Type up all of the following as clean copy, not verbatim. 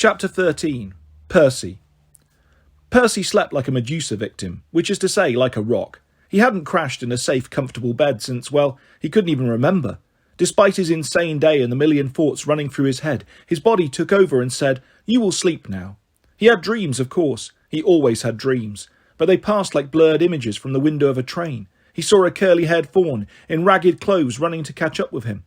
Chapter 13. Percy. Percy slept like a Medusa victim, which is to say, like a rock. He hadn't crashed in a safe, comfortable bed since, well, he couldn't even remember. Despite his insane day and the million thoughts running through his head, his body took over and said, "You will sleep now." He had dreams, of course. He always had dreams. But they passed like blurred images from the window of a train. He saw a curly-haired faun in ragged clothes running to catch up with him.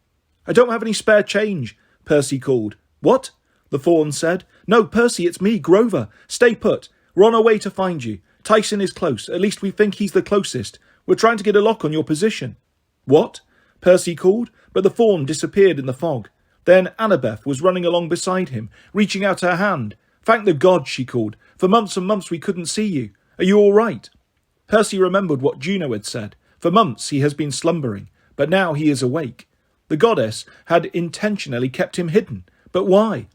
"I don't have any spare change," Percy called. "What?" the faun said. "No, Percy, it's me, Grover. Stay put. We're on our way to find you. Tyson is close. At least we think he's the closest. We're trying to get a lock on your position." "What?" Percy called, but the faun disappeared in the fog. Then Annabeth was running along beside him, reaching out her hand. "Thank the gods," she called. "For months and months we couldn't see you. Are you all right?" Percy remembered what Juno had said. For months he has been slumbering, but now he is awake. The goddess had intentionally kept him hidden. But why?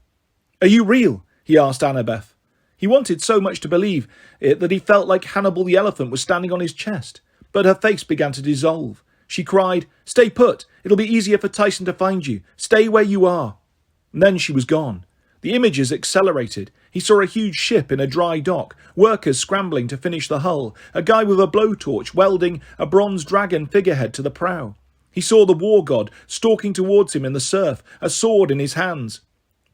"Are you real?" he asked Annabeth. He wanted so much to believe it that he felt like Hannibal the elephant was standing on his chest. But her face began to dissolve. She cried, "Stay put. It'll be easier for Tyson to find you. Stay where you are." And then she was gone. The images accelerated. He saw a huge ship in a dry dock, workers scrambling to finish the hull, a guy with a blowtorch welding a bronze dragon figurehead to the prow. He saw the war god stalking towards him in the surf, a sword in his hands.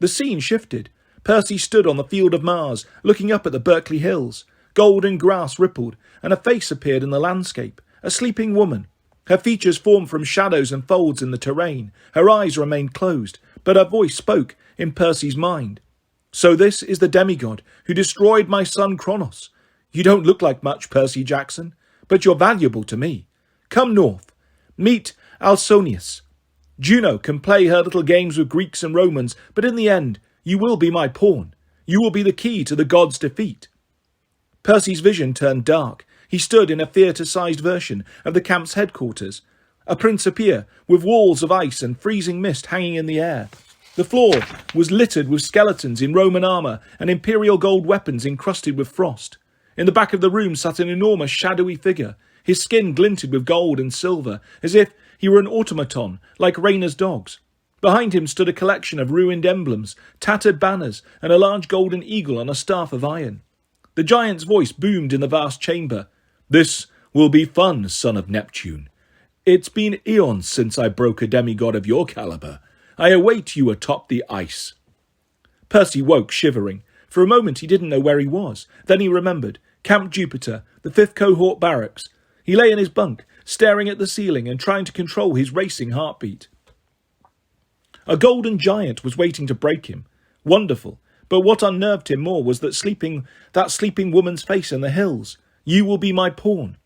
The scene shifted. Percy stood on the field of Mars, looking up at the Berkeley Hills. Golden grass rippled, and a face appeared in the landscape, a sleeping woman. Her features formed from shadows and folds in the terrain. Her eyes remained closed, but her voice spoke in Percy's mind. "So this is the demigod who destroyed my son Kronos. You don't look like much, Percy Jackson, but you're valuable to me. Come north. Meet Alconius. Juno can play her little games with Greeks and Romans, but in the end, you will be my pawn. You will be the key to the gods' defeat." Percy's vision turned dark. He stood in a theatre-sized version of the camp's headquarters. A Principia with walls of ice and freezing mist hanging in the air. The floor was littered with skeletons in Roman armour and imperial gold weapons encrusted with frost. In the back of the room sat an enormous shadowy figure. His skin glinted with gold and silver, as if he were an automaton, like Rayna's dogs. Behind him stood a collection of ruined emblems, tattered banners, and a large golden eagle on a staff of iron. The giant's voice boomed in the vast chamber. "This will be fun, son of Neptune. It's been eons since I broke a demigod of your caliber. I await you atop the ice." Percy woke, shivering. For a moment he didn't know where he was. Then he remembered. Camp Jupiter, the 5th Cohort Barracks. He lay in his bunk, staring at the ceiling and trying to control his racing heartbeat. A golden giant was waiting to break him. Wonderful. But what unnerved him more was that sleeping woman's face in the hills. "You will be my pawn."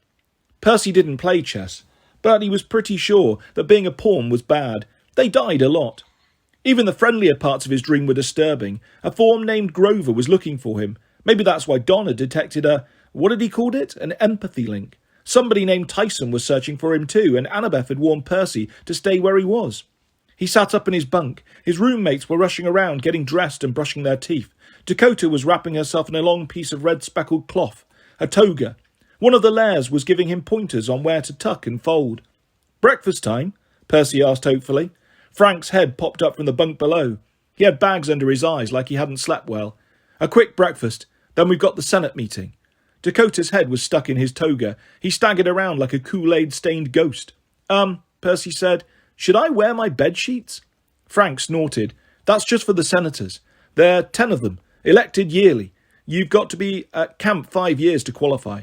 Percy didn't play chess, but he was pretty sure that being a pawn was bad. They died a lot. Even the friendlier parts of his dream were disturbing. A faun named Grover was looking for him. Maybe that's why Don had detected what had he called it? An empathy link. Somebody named Tyson was searching for him too, and Annabeth had warned Percy to stay where he was. He sat up in his bunk. His roommates were rushing around, getting dressed and brushing their teeth. Dakota was wrapping herself in a long piece of red speckled cloth, a toga. One of the Lairs was giving him pointers on where to tuck and fold. "Breakfast time?" Percy asked hopefully. Frank's head popped up from the bunk below. He had bags under his eyes like he hadn't slept well. "A quick breakfast, then we've got the Senate meeting." Dakota's head was stuck in his toga. He staggered around like a Kool-Aid-stained ghost. Percy said, "should I wear my bed sheets?" Frank snorted. "That's just for the senators. There are 10 of them, elected yearly. You've got to be at camp 5 years to qualify."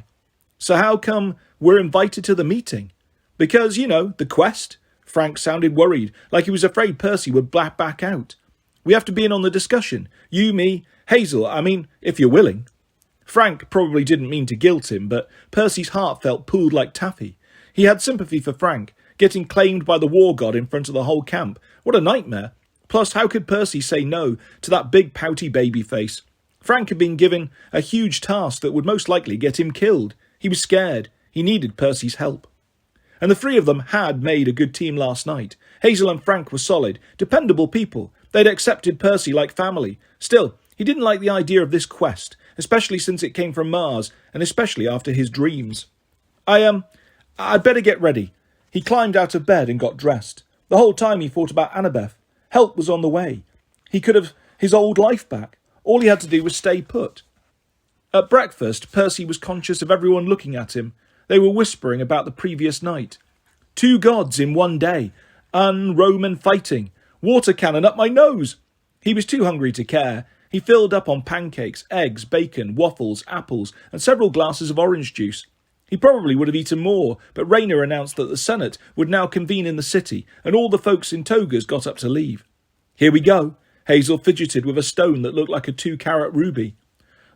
"So how come we're invited to the meeting?" "Because, the quest." Frank sounded worried, like he was afraid Percy would back out. "We have to be in on the discussion. You, me, Hazel, if you're willing." Frank probably didn't mean to guilt him, but Percy's heart felt pulled like taffy. He had sympathy for Frank, getting claimed by the war god in front of the whole camp. What a nightmare. Plus, how could Percy say no to that big pouty baby face? Frank had been given a huge task that would most likely get him killed. He was scared. He needed Percy's help. And the 3 of them had made a good team last night. Hazel and Frank were solid, dependable people. They'd accepted Percy like family. Still, he didn't like the idea of this quest, especially since it came from Mars, and especially after his dreams. I'd better get ready." He climbed out of bed and got dressed. The whole time he thought about Annabeth. Help was on the way. He could have his old life back. All he had to do was stay put. At breakfast, Percy was conscious of everyone looking at him. They were whispering about the previous night. 2 gods in one day. Un-Roman fighting. Water cannon up my nose. He was too hungry to care. He filled up on pancakes, eggs, bacon, waffles, apples, and several glasses of orange juice. He probably would have eaten more, but Rayner announced that the Senate would now convene in the city, and all the folks in togas got up to leave. Here we go. Hazel fidgeted with a stone that looked like a 2-carat ruby.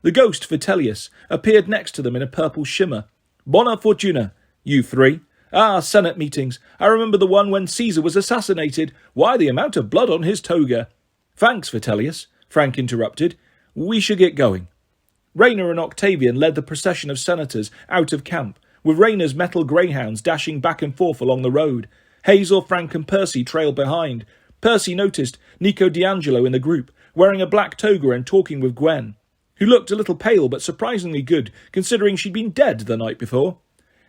The ghost Vitellius appeared next to them in a purple shimmer. Bona fortuna, you 3. Ah, Senate meetings. I remember the one when Caesar was assassinated. Why, the amount of blood on his toga. Thanks, Vitellius, Frank interrupted. We should get going. Rayner and Octavian led the procession of senators out of camp, with Rayner's metal greyhounds dashing back and forth along the road. Hazel, Frank and Percy trailed behind. Percy noticed Nico D'Angelo in the group, wearing a black toga and talking with Gwen, who looked a little pale but surprisingly good, considering she'd been dead the night before.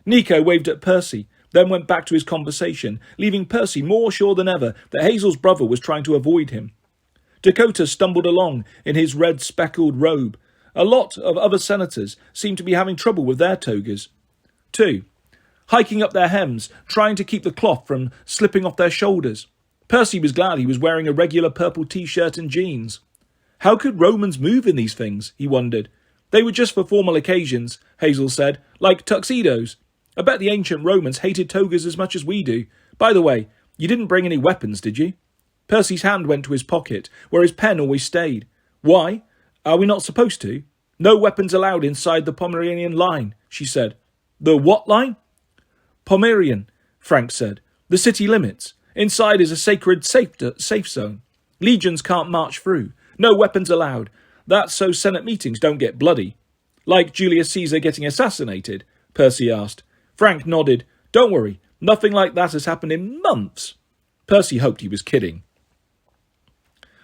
Nico waved at Percy, then went back to his conversation, leaving Percy more sure than ever that Hazel's brother was trying to avoid him. Dakota stumbled along in his red speckled robe. A lot of other senators seemed to be having trouble with their togas. 2. Hiking up their hems, trying to keep the cloth from slipping off their shoulders. Percy was glad he was wearing a regular purple t-shirt and jeans. How could Romans move in these things, he wondered. They were just for formal occasions, Hazel said, like tuxedos. I bet the ancient Romans hated togas as much as we do. By the way, you didn't bring any weapons, did you? Percy's hand went to his pocket, where his pen always stayed. Why? Are we not supposed to? No weapons allowed inside the Pomeranian line, she said. The what line? Pomerian, Frank said. The city limits. Inside is a sacred safe zone. Legions can't march through. No weapons allowed. That's so Senate meetings don't get bloody. Like Julius Caesar getting assassinated? Percy asked. Frank nodded. Don't worry, nothing like that has happened in months. Percy hoped he was kidding.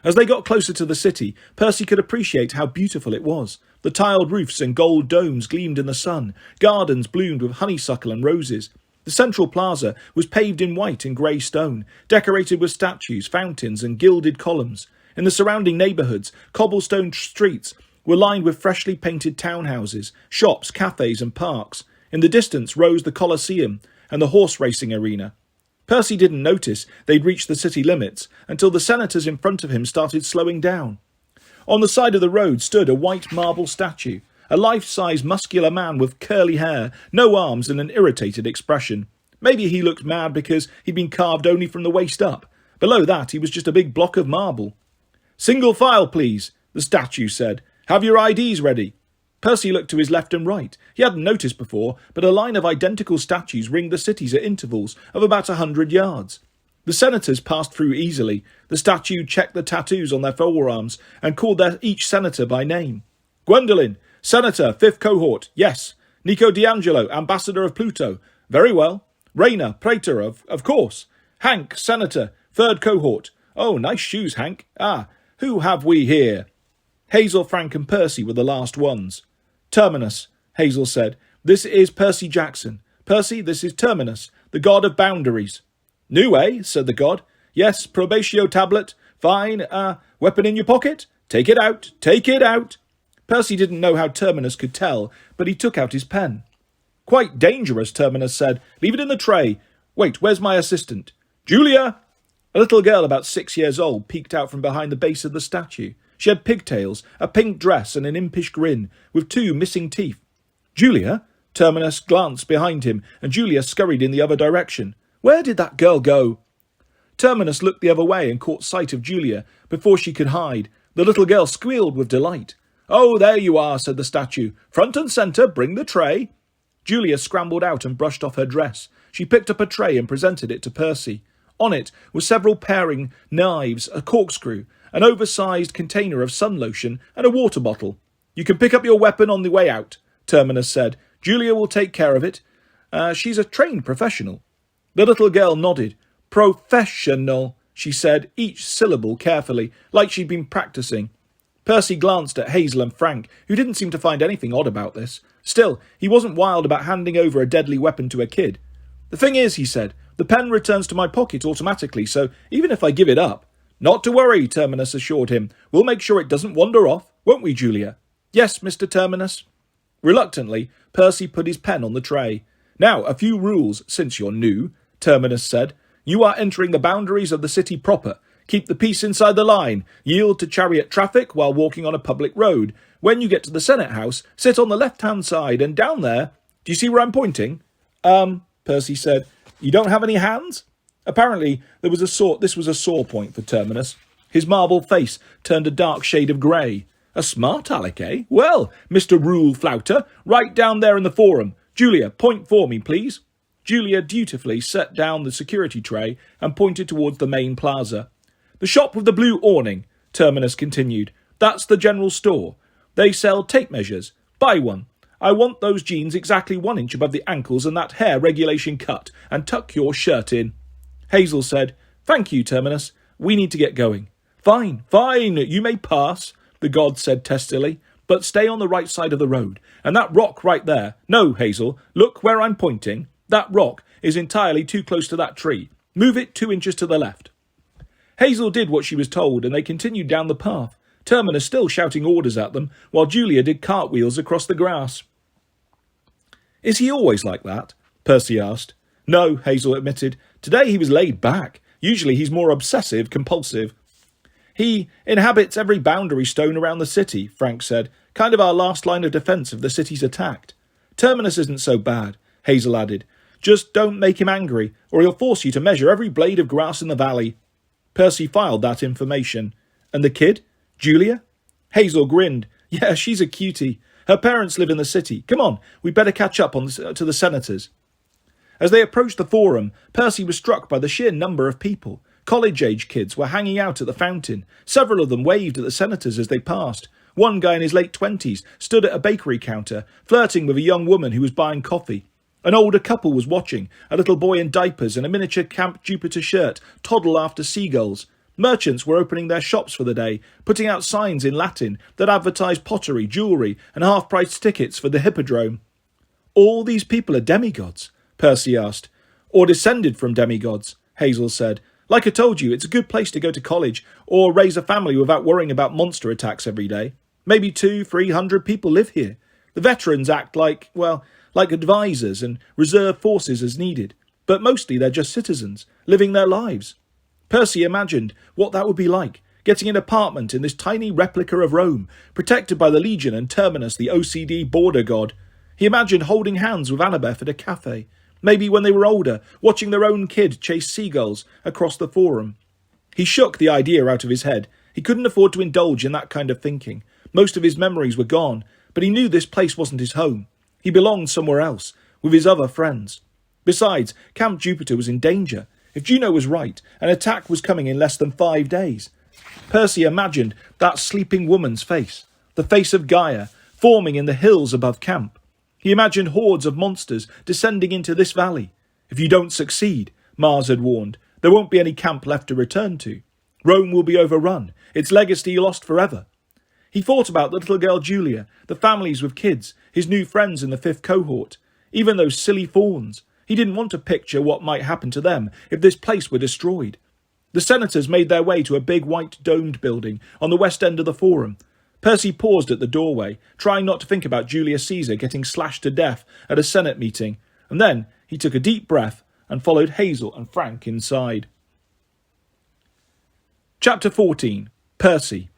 As they got closer to the city, Percy could appreciate how beautiful it was. The tiled roofs and gold domes gleamed in the sun. Gardens bloomed with honeysuckle and roses. The central plaza was paved in white and grey stone, decorated with statues, fountains and gilded columns. In the surrounding neighbourhoods, cobblestone streets were lined with freshly painted townhouses, shops, cafes and parks. In the distance rose the Colosseum and the horse racing arena. Percy didn't notice they'd reached the city limits until the senators in front of him started slowing down. On the side of the road stood a white marble statue, a life-size muscular man with curly hair, no arms and an irritated expression. Maybe he looked mad because he'd been carved only from the waist up. Below that he was just a big block of marble. Single file, please, the statue said. Have your IDs ready. Percy looked to his left and right. He hadn't noticed before, but a line of identical statues ringed the cities at intervals of about 100 yards. The senators passed through easily. The statue checked the tattoos on their forearms and called each senator by name. Gwendolyn, Senator, 5th Cohort, yes. Nico D'Angelo, Ambassador of Pluto. Very well. Rayner, Praetor, of course. Hank, Senator, 3rd Cohort. Oh, nice shoes, Hank. Ah, who have we here? Hazel, Frank and Percy were the last ones. Terminus, Hazel said. This is Percy Jackson. Percy, this is Terminus, the god of boundaries. New, eh? Said the god. Yes, probatio tablet. Fine. Weapon in your pocket? Take it out. Take it out. Percy didn't know how Terminus could tell, but he took out his pen. Quite dangerous, Terminus said. Leave it in the tray. Wait, where's my assistant? Julia! A little girl about 6 years old peeked out from behind the base of the statue. She had pigtails, a pink dress and an impish grin, with 2 missing teeth. Julia? Terminus glanced behind him, and Julia scurried in the other direction. Where did that girl go? Terminus looked the other way and caught sight of Julia before she could hide. The little girl squealed with delight. Oh, there you are, said the statue. Front and centre, bring the tray. Julia scrambled out and brushed off her dress. She picked up a tray and presented it to Percy. On it were several paring knives, a corkscrew, an oversized container of sun lotion, and a water bottle. You can pick up your weapon on the way out, Terminus said. Julia will take care of it. She's a trained professional. The little girl nodded. Professional, she said, each syllable carefully, like she'd been practising. Percy glanced at Hazel and Frank, who didn't seem to find anything odd about this. Still, he wasn't wild about handing over a deadly weapon to a kid. The thing is, he said, the pen returns to my pocket automatically, so even if I give it up... Not to worry, Terminus assured him. We'll make sure it doesn't wander off. won't we, Julia? Yes, Mr. Terminus. Reluctantly, Percy put his pen on the tray. Now, a few rules, since you're new, Terminus said. You are entering the boundaries of the city proper. Keep the peace inside the line. Yield to chariot traffic while walking on a public road. When you get to the Senate House, sit on the left-hand side, and down there... Do you see where I'm pointing? Percy said. You don't have any hands? Apparently, this was a sore point for Terminus. His marble face turned a dark shade of grey. A smart aleck, eh? Well, Mr. Rule Flouter, right down there in the forum. Julia, point for me, please. Julia dutifully set down the security tray and pointed towards the main plaza. The shop with the blue awning, Terminus continued. That's the general store. They sell tape measures. Buy one. I want those jeans exactly 1 inch above the ankles and that hair regulation cut, and tuck your shirt in. Hazel said, Thank you, Terminus. We need to get going. Fine, you may pass, the god said testily, but stay on the right side of the road. And that rock right there. No, Hazel, look where I'm pointing. That rock is entirely too close to that tree. Move it 2 inches to the left. Hazel did what she was told, and they continued down the path, Terminus still shouting orders at them, while Julia did cartwheels across the grass. Is he always like that? Percy asked. No, Hazel admitted. Today he was laid back. Usually he's more obsessive, compulsive. He inhabits every boundary stone around the city, Frank said. Kind of our last line of defence if the city's attacked. Terminus isn't so bad, Hazel added. Just don't make him angry, or he'll force you to measure every blade of grass in the valley. Percy filed that information. And the kid? Julia? Hazel grinned. Yeah, she's a cutie. Her parents live in the city. Come on, we'd better catch up to the senators. As they approached the forum, Percy was struck by the sheer number of people. College-age kids were hanging out at the fountain. Several of them waved at the senators as they passed. One guy in his late 20s stood at a bakery counter, flirting with a young woman who was buying coffee. An older couple was watching, a little boy in diapers and a miniature Camp Jupiter shirt toddle after seagulls. Merchants were opening their shops for the day, putting out signs in Latin that advertised pottery, jewellery and half-price tickets for the hippodrome. All these people are demigods? Percy asked. Or descended from demigods, Hazel said. Like I told you, it's a good place to go to college or raise a family without worrying about monster attacks every day. Maybe 200-300 people live here. The veterans act like advisors and reserve forces as needed, but mostly they're just citizens, living their lives. Percy imagined what that would be like, getting an apartment in this tiny replica of Rome, protected by the Legion and Terminus, the OCD border god. He imagined holding hands with Annabeth at a cafe, maybe when they were older, watching their own kid chase seagulls across the forum. He shook the idea out of his head. He couldn't afford to indulge in that kind of thinking. Most of his memories were gone, but he knew this place wasn't his home. He belonged somewhere else, with his other friends. Besides, Camp Jupiter was in danger. If Juno was right, an attack was coming in less than 5 days. Percy imagined that sleeping woman's face, the face of Gaia, forming in the hills above camp. He imagined hordes of monsters descending into this valley. If you don't succeed, Mars had warned, there won't be any camp left to return to. Rome will be overrun, its legacy lost forever. He thought about the little girl Julia, the families with kids, his new friends in the 5th cohort, even those silly fawns. He didn't want to picture what might happen to them if this place were destroyed. The senators made their way to a big white domed building on the west end of the forum. Percy paused at the doorway, trying not to think about Julius Caesar getting slashed to death at a Senate meeting, and then he took a deep breath and followed Hazel and Frank inside. Chapter 14. Percy.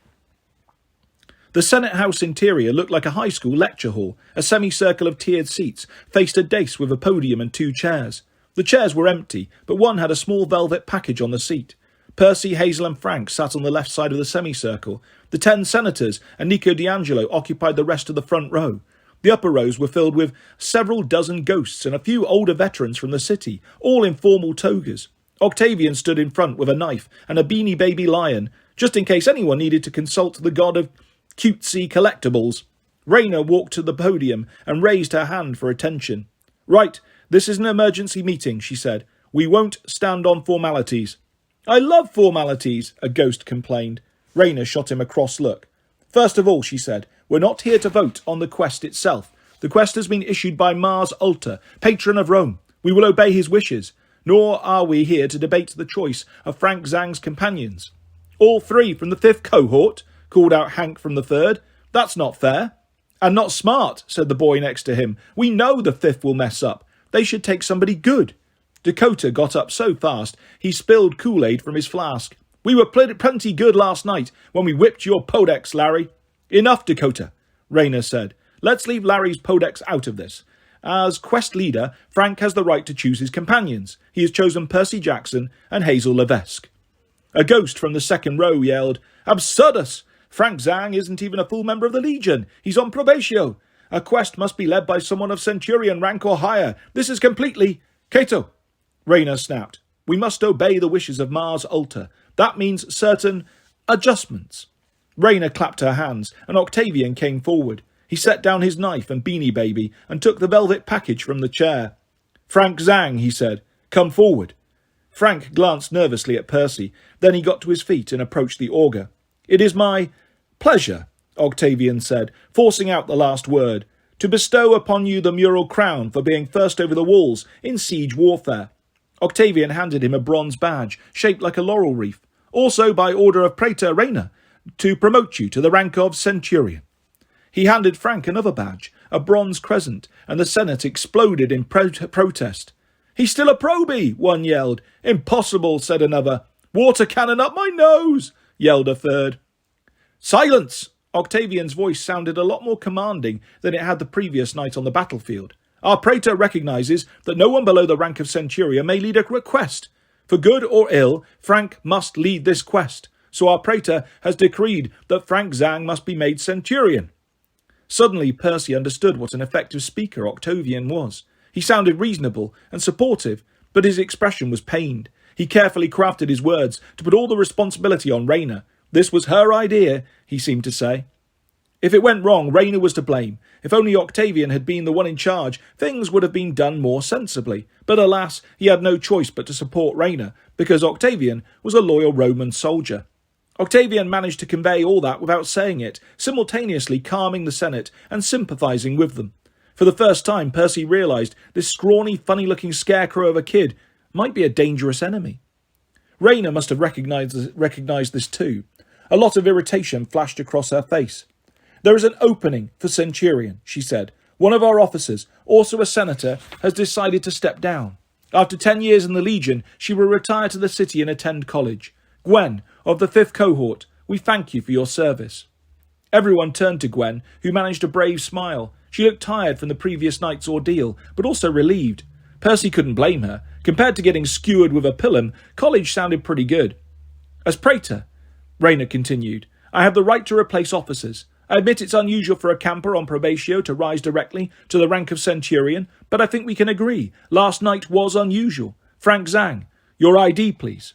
The Senate House interior looked like a high school lecture hall. A semicircle of tiered seats faced a dais with a podium and 2 chairs. The chairs were empty, but one had a small velvet package on the seat. Percy, Hazel and Frank sat on the left side of the semicircle. The 10 senators and Nico D'Angelo occupied the rest of the front row. The upper rows were filled with several dozen ghosts and a few older veterans from the city, all in formal togas. Octavian stood in front with a knife and a beanie baby lion, just in case anyone needed to consult the god of cutesy collectibles. Raina walked to the podium and raised her hand for attention. Right, this is an emergency meeting, she said. We won't stand on formalities. I love formalities, a ghost complained. Raina shot him a cross look. First of all, she said, we're not here to vote on the quest itself. The quest has been issued by Mars Ultor, patron of Rome. We will obey his wishes. Nor are we here to debate the choice of Frank Zhang's companions. All 3 from the 5th cohort, called out Hank from the 3rd. That's not fair. And not smart, said the boy next to him. We know the fifth will mess up. They should take somebody good. Dakota got up so fast he spilled Kool-Aid from his flask. We were plenty good last night when we whipped your Podex, Larry. Enough, Dakota, Rayner said. Let's leave Larry's Podex out of this. As quest leader, Frank has the right to choose his companions. He has chosen Percy Jackson and Hazel Levesque. A ghost from the second row yelled, Absurdus! Frank Zhang isn't even a full member of the Legion. He's on probatio. A quest must be led by someone of Centurion rank or higher. This is completely... Cato, Rayner snapped. We must obey the wishes of Mars Ulta. That means certain adjustments. Rayner clapped her hands, and Octavian came forward. He set down his knife and beanie baby and took the velvet package from the chair. Frank Zhang, he said, come forward. Frank glanced nervously at Percy. Then he got to his feet and approached the augur. It is my pleasure, Octavian said, forcing out the last word, to bestow upon you the mural crown for being first over the walls in siege warfare. Octavian handed him a bronze badge, shaped like a laurel wreath, also by order of Praetor Rayner, to promote you to the rank of Centurion. He handed Frank another badge, a bronze crescent, and the Senate exploded in protest. He's still a probie, one yelled. Impossible, said another. Water cannon up my nose, yelled a third. Silence! Octavian's voice sounded a lot more commanding than it had the previous night on the battlefield. Our praetor recognizes that no one below the rank of centurion may lead a quest. For good or ill, Frank must lead this quest. So our praetor has decreed that Frank Zhang must be made centurion. Suddenly Percy understood what an effective speaker Octavian was. He sounded reasonable and supportive, but his expression was pained. He carefully crafted his words to put all the responsibility on Rayner. This was her idea, he seemed to say. If it went wrong, Rayner was to blame. If only Octavian had been the one in charge, things would have been done more sensibly. But alas, he had no choice but to support Rayner, because Octavian was a loyal Roman soldier. Octavian managed to convey all that without saying it, simultaneously calming the Senate and sympathising with them. For the first time, Percy realised this scrawny, funny-looking scarecrow of a kid might be a dangerous enemy. Rayner must have recognised this too. A lot of irritation flashed across her face. There is an opening for Centurion, she said. One of our officers, also a senator, has decided to step down. After 10 years in the Legion, she will retire to the city and attend college. Gwen, of the 5th cohort, we thank you for your service. Everyone turned to Gwen, who managed a brave smile. She looked tired from the previous night's ordeal, but also relieved. Percy couldn't blame her. Compared to getting skewered with a pilum, college sounded pretty good. As praetor, Rayner continued, I have the right to replace officers. I admit it's unusual for a camper on probatio to rise directly to the rank of centurion, but I think we can agree. Last night was unusual. Frank Zhang, your ID, please.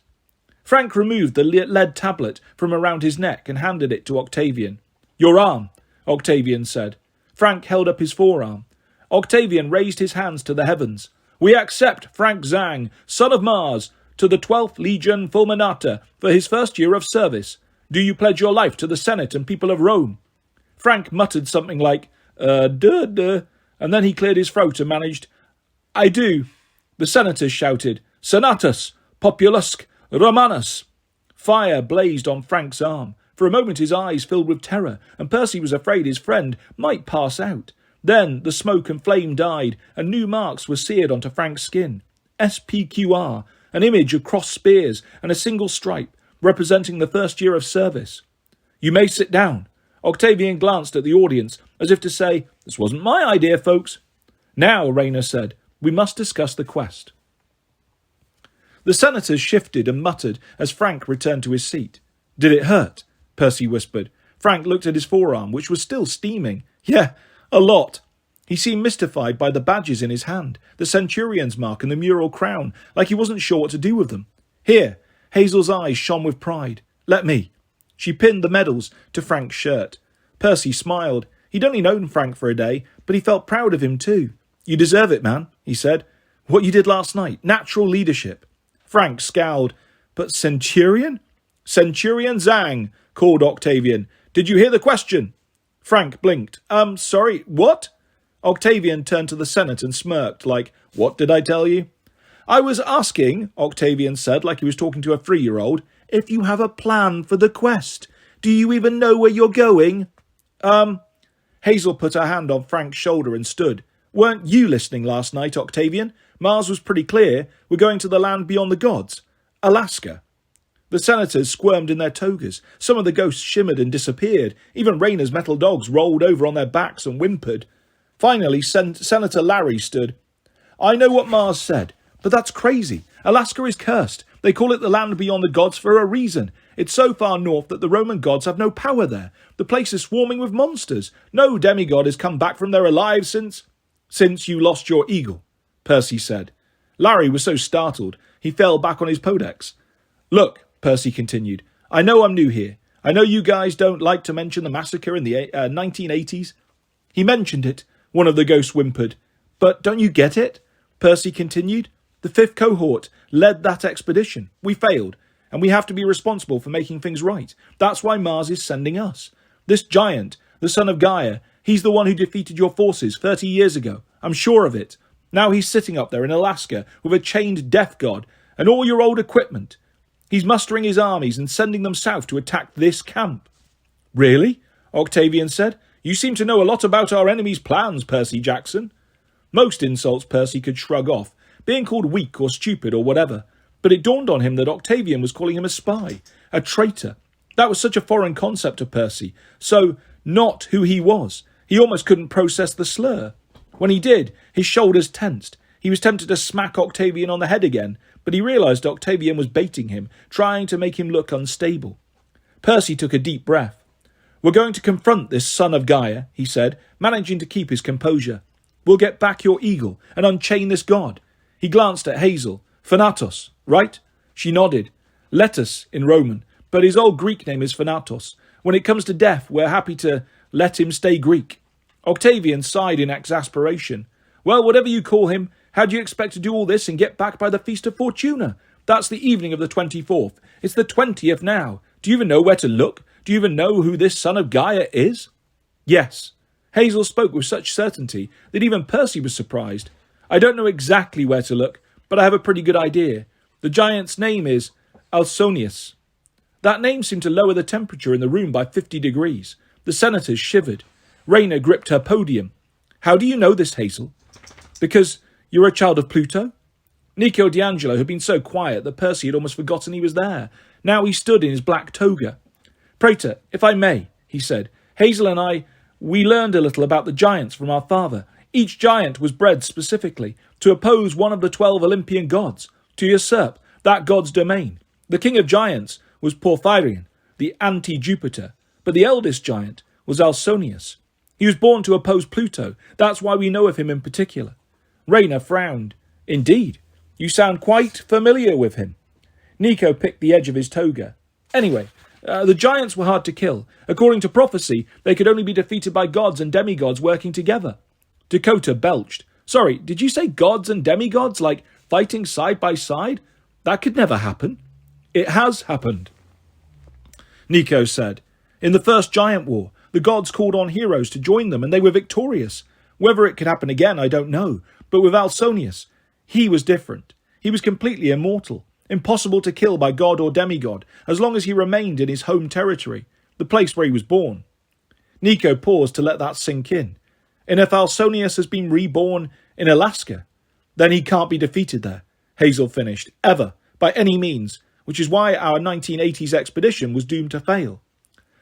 Frank removed the lead tablet from around his neck and handed it to Octavian. Your arm, Octavian said. Frank held up his forearm. Octavian raised his hands to the heavens. We accept Frank Zhang, son of Mars, to the 12th Legion Fulminata for his first year of service. Do you pledge your life to the Senate and people of Rome? Frank muttered something like, duh, and then he cleared his throat and managed, I do. The senators shouted, Senatus, Populusque, Romanus. Fire blazed on Frank's arm. For a moment his eyes filled with terror, and Percy was afraid his friend might pass out. Then the smoke and flame died, and new marks were seared onto Frank's skin. SPQR, an image of crossed spears and a single stripe, representing the first year of service. You may sit down. Octavian glanced at the audience, as if to say, This wasn't my idea, folks. Now, Rayner said, we must discuss the quest. The senators shifted and muttered as Frank returned to his seat. Did it hurt? Percy whispered. Frank looked at his forearm, which was still steaming. Yeah, a lot. He seemed mystified by the badges in his hand, the centurion's mark and the mural crown, like he wasn't sure what to do with them. Here, Hazel's eyes shone with pride. Let me. She pinned the medals to Frank's shirt. Percy smiled. He'd only known Frank for a day, but he felt proud of him too. You deserve it, man, he said. What you did last night, natural leadership. Frank scowled. But Centurion? Centurion Zhang, called Octavian. Did you hear the question? Frank blinked. Sorry, what? Octavian turned to the Senate and smirked, like, What did I tell you? I was asking, Octavian said, like he was talking to a 3-year-old, if you have a plan for the quest. Do you even know where you're going? Hazel put her hand on Frank's shoulder and stood. Weren't you listening last night, Octavian? Mars was pretty clear. We're going to the land beyond the gods. Alaska. The senators squirmed in their togas. Some of the ghosts shimmered and disappeared. Even Rayna's metal dogs rolled over on their backs and whimpered. Finally, Senator Larry stood. I know what Mars said, but that's crazy. Alaska is cursed. They call it the land beyond the gods for a reason. It's so far north that the Roman gods have no power there. The place is swarming with monsters. No demigod has come back from there alive since you lost your eagle, Percy said. Larry was so startled, he fell back on his podex. Look, Percy continued, I know I'm new here. I know you guys don't like to mention the massacre in the 1980s. He mentioned it, one of the ghosts whimpered. But don't you get it? Percy continued. The 5th cohort led that expedition. We failed, and we have to be responsible for making things right. That's why Mars is sending us. This giant, the son of Gaia, he's the one who defeated your forces 30 years ago. I'm sure of it. Now he's sitting up there in Alaska with a chained death god and all your old equipment. He's mustering his armies and sending them south to attack this camp. Really? Octavian said. You seem to know a lot about our enemy's plans, Percy Jackson. Most insults Percy could shrug off, being called weak or stupid or whatever. But it dawned on him that Octavian was calling him a spy, a traitor. That was such a foreign concept to Percy, so not who he was. He almost couldn't process the slur. When he did, his shoulders tensed. He was tempted to smack Octavian on the head again, but he realised Octavian was baiting him, trying to make him look unstable. Percy took a deep breath. We're going to confront this son of Gaia, he said, managing to keep his composure. We'll get back your eagle and unchain this god. He glanced at Hazel. Thanatos, right? She nodded. Letus in Roman, but his old Greek name is Thanatos. When it comes to death, we're happy to let him stay Greek. Octavian sighed in exasperation. Well, whatever you call him, how do you expect to do all this and get back by the Feast of Fortuna? That's the evening of the 24th. It's the 20th now. Do you even know where to look? Do you even know who this son of Gaia is? Yes. Hazel spoke with such certainty that even Percy was surprised. I don't know exactly where to look, but I have a pretty good idea. The giant's name is Alsonius. That name seemed to lower the temperature in the room by 50 degrees. The senators shivered. Rayna gripped her podium. How do you know this, Hazel? Because you're a child of Pluto? Nico D'Angelo had been so quiet that Percy had almost forgotten he was there. Now he stood in his black toga. Praetor, if I may, he said, Hazel and we learned a little about the giants from our father. Each giant was bred specifically to oppose one of the 12 Olympian gods, to usurp that god's domain. The king of giants was Porphyrion, the anti-Jupiter, but the eldest giant was Alsonius. He was born to oppose Pluto. That's why we know of him in particular. Rayna frowned. Indeed, you sound quite familiar with him. Nico picked the edge of his toga. Anyway, the giants were hard to kill. According to prophecy, they could only be defeated by gods and demigods working together. Dakota belched. Sorry, did you say gods and demigods, like fighting side by side? That could never happen. It has happened, Nico said. In the first giant war, the gods called on heroes to join them and they were victorious. Whether it could happen again, I don't know. But with Alsonius, he was different. He was completely immortal, impossible to kill by god or demigod, as long as he remained in his home territory, the place where he was born. Nico paused to let that sink in. And if Alsonius has been reborn in Alaska, then he can't be defeated there, Hazel finished, ever, by any means, which is why our 1980s expedition was doomed to fail.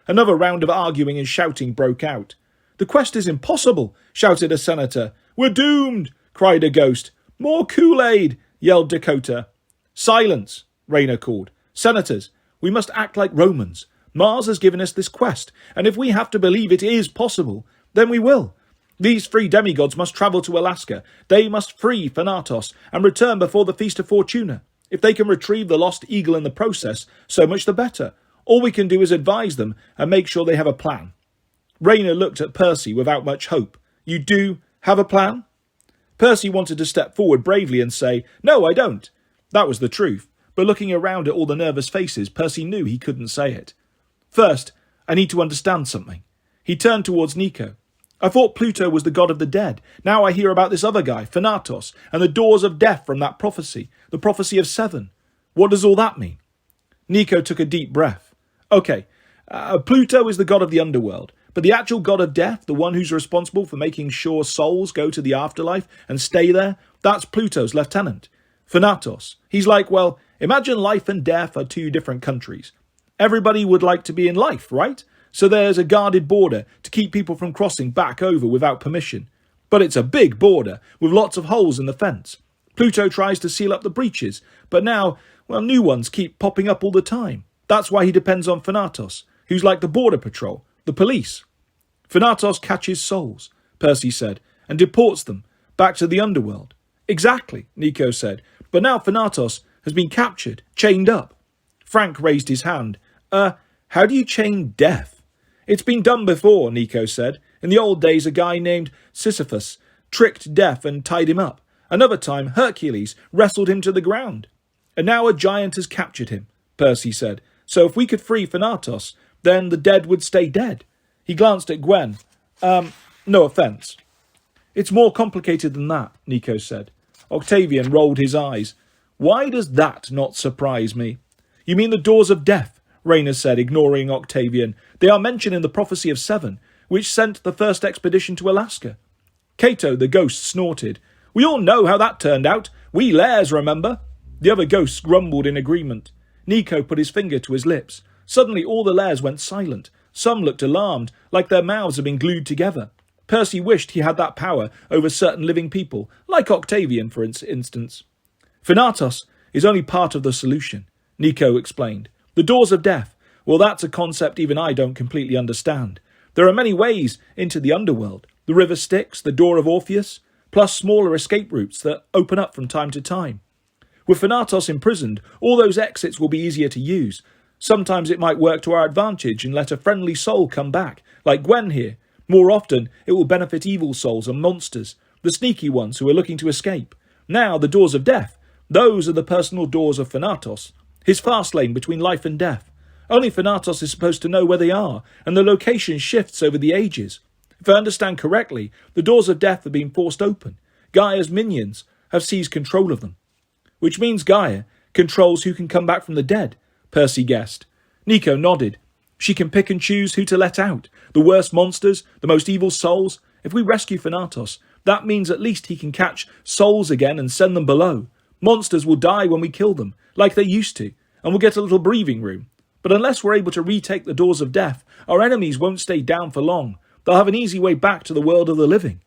Another round of arguing and shouting broke out. The quest is impossible, shouted a senator. We're doomed, cried a ghost. More Kool-Aid, yelled Dakota. Silence, Rayna called. Senators, we must act like Romans. Mars has given us this quest, and if we have to believe it is possible, then we will. These 3 demigods must travel to Alaska. They must free Thanatos and return before the Feast of Fortuna. If they can retrieve the lost eagle in the process, so much the better. All we can do is advise them and make sure they have a plan. Rayna looked at Percy without much hope. You do have a plan? Percy wanted to step forward bravely and say, No, I don't. That was the truth. But looking around at all the nervous faces, Percy knew he couldn't say it. First, I need to understand something. He turned towards Nico. I thought Pluto was the god of the dead. Now I hear about this other guy, Thanatos, and the doors of death from that prophecy, the prophecy of 7. What does all that mean? Nico took a deep breath. Okay, Pluto is the god of the underworld, But the actual god of death, the one who's responsible for making sure souls go to the afterlife and stay there, that's Pluto's lieutenant, Thanatos. He's like, well, imagine life and death are two different countries. Everybody would like to be in life, right? So there's a guarded border to keep people from crossing back over without permission. But it's a big border with lots of holes in the fence. Pluto tries to seal up the breaches, but now, well, new ones keep popping up all the time. That's why he depends on Thanatos, who's like the border patrol, the police. Thanatos catches souls, Percy said, and deports them back to the underworld. Exactly, Nico said, but now Thanatos has been captured, chained up. Frank raised his hand. How do you chain death? It's been done before, Nico said. In the old days, a guy named Sisyphus tricked death and tied him up. Another time, Hercules wrestled him to the ground. And now a giant has captured him, Percy said. So if we could free Thanatos, then the dead would stay dead. He glanced at Gwen. No offence. It's more complicated than that, Nico said. Octavian rolled his eyes. Why does that not surprise me? You mean the doors of death, Rayner said, ignoring Octavian. They are mentioned in the Prophecy of Seven, which sent the first expedition to Alaska. Cato, the ghost, snorted. We all know how that turned out. We lares, remember? The other ghosts grumbled in agreement. Nico put his finger to his lips. Suddenly all the lares went silent. Some looked alarmed, like their mouths had been glued together. Percy wished he had that power over certain living people, like Octavian, for instance. Thanatos is only part of the solution, Nico explained. The doors of death, well, that's a concept even I don't completely understand. There are many ways into the underworld. The river Styx, the door of Orpheus, plus smaller escape routes that open up from time to time. With Thanatos imprisoned, all those exits will be easier to use. Sometimes it might work to our advantage and let a friendly soul come back, like Gwen here. More often, it will benefit evil souls and monsters, the sneaky ones who are looking to escape. Now, the doors of death, those are the personal doors of Thanatos, his fast lane between life and death. Only Thanatos is supposed to know where they are, and the location shifts over the ages. If I understand correctly, the doors of death have been forced open. Gaia's minions have seized control of them. Which means Gaia controls who can come back from the dead, Percy guessed. Nico nodded. She can pick and choose who to let out. The worst monsters, the most evil souls. If we rescue Thanatos, that means at least he can catch souls again and send them below. Monsters will die when we kill them, like they used to, and we'll get a little breathing room. But unless we're able to retake the doors of death, our enemies won't stay down for long. They'll have an easy way back to the world of the living.